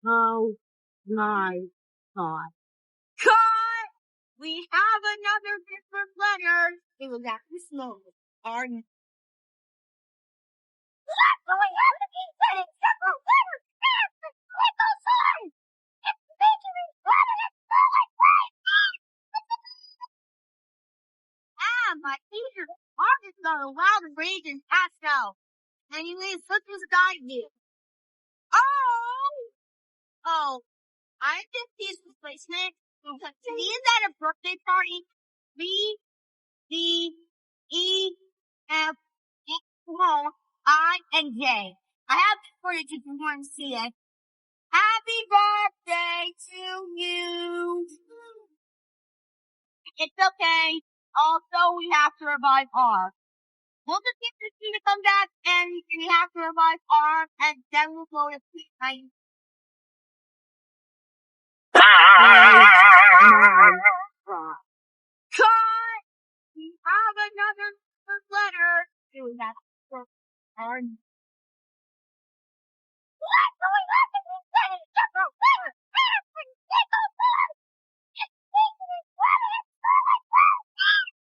Oh my God. Cut! We have another different letter. It was actually slow. Our so we have to keep getting several letters fast and click on sign. It's making me running it so like crazy. My teacher Marcus got a wild rage and passed out. Anyways, let's just dive in. Oh, I just his replacement. He is at a birthday party. B, D, E, F, X, Y, I, and J. I have the footage if you want to see it. Happy birthday to you. It's okay. Also, we have to revive R. We'll just get this to come back and we have to revive R and then we'll go to sleep. Cut! We have another letter. It was at our what? So we have to be getting several letters fast and click on sign. It's making me running it so like crazy.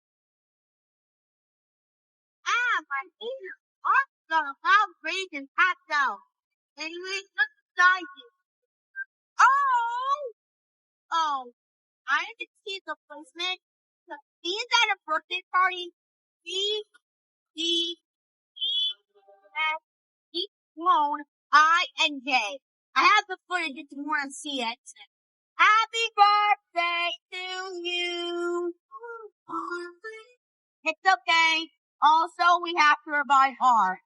My ear. Art's got a loud rage and passed out. Anyways, let's dive in. I'm the kid's replacement. He is at a birthday party. B, D, E, F, E, Clone, I, and J. I have the footage if you want to see it. Happy birthday to you. It's okay. Also, we have to revive R.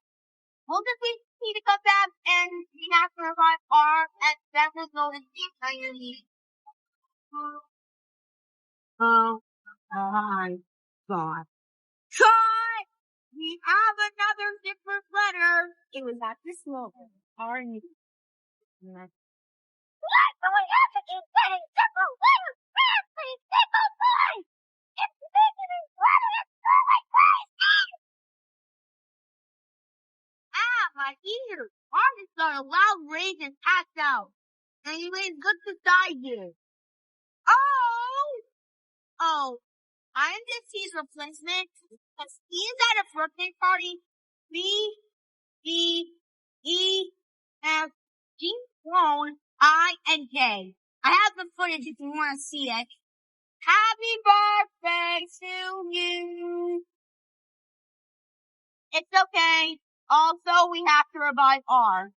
We'll just need to come back and we have to revive R and then we'll go to D. Oh my God. Cut! We have another different letter. It was at this moment. Our new. What? So we have to keep getting several letters fast, please take on sign. It's making me running it so like crazy. My ear. Artist got a loud rage and passed out. Anyways, good to die here. I'm just his replacement. Because he is at a birthday party. B, D, E, F, G, Clone, I, and J. I have the footage if you want to see it. Happy birthday to you. It's okay. Also, we have to revive R.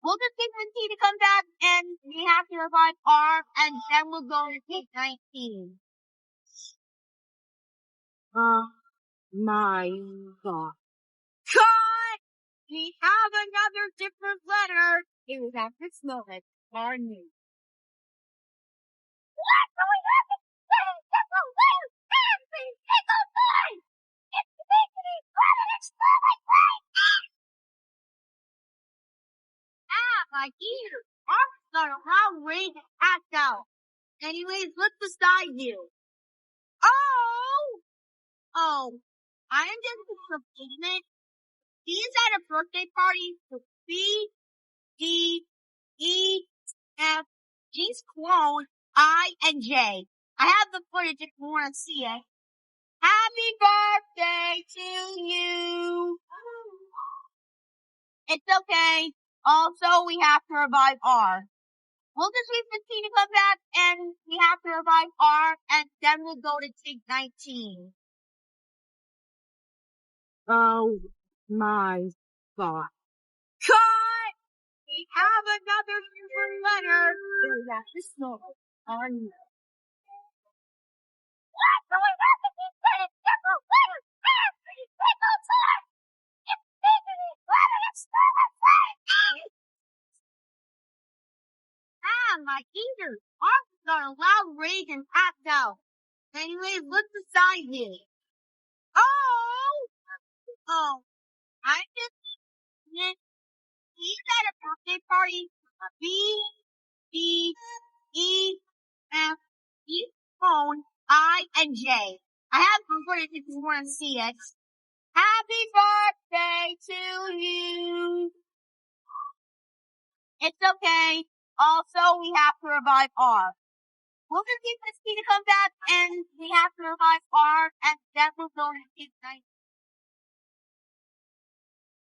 We'll just get the T to come back and we have to revive R and then we'll go to take 19. Oh my God. Cut! We have another different letter. It was at this moment. Our new. What? So we have to get several letters fast, please take on sign. It's making me running it so like crazy. My ear. Art's got a loud rage and passed out. Anyways, let's decide you. I'm just a replacement. He is at a birthday party with B, D, E, F, G's Clone, I, and J. I have the footage if you want to see it. Happy birthday to you. It's okay. Also, we have to revive R. We'll just wait for T to come back and we have to revive R and then we'll go to take 19. Oh my God. Cut! We have another different letter. It was at this moment. Our new. What? So we have to keep getting several letters fast, please take on sign. It's making me running it so like crazy. My ear. Art's got a loud rage and passed out. Anyways, let's decide here. I'm just he's at a birthday party. B, D, E, F, E, Clone, I, and J. I have the footage if you want to see it. Happy birthday to you. It's okay. Also, we have to revive R. We'll just keep this key to come back, and we have to revive R, and then we'll go to keep 19.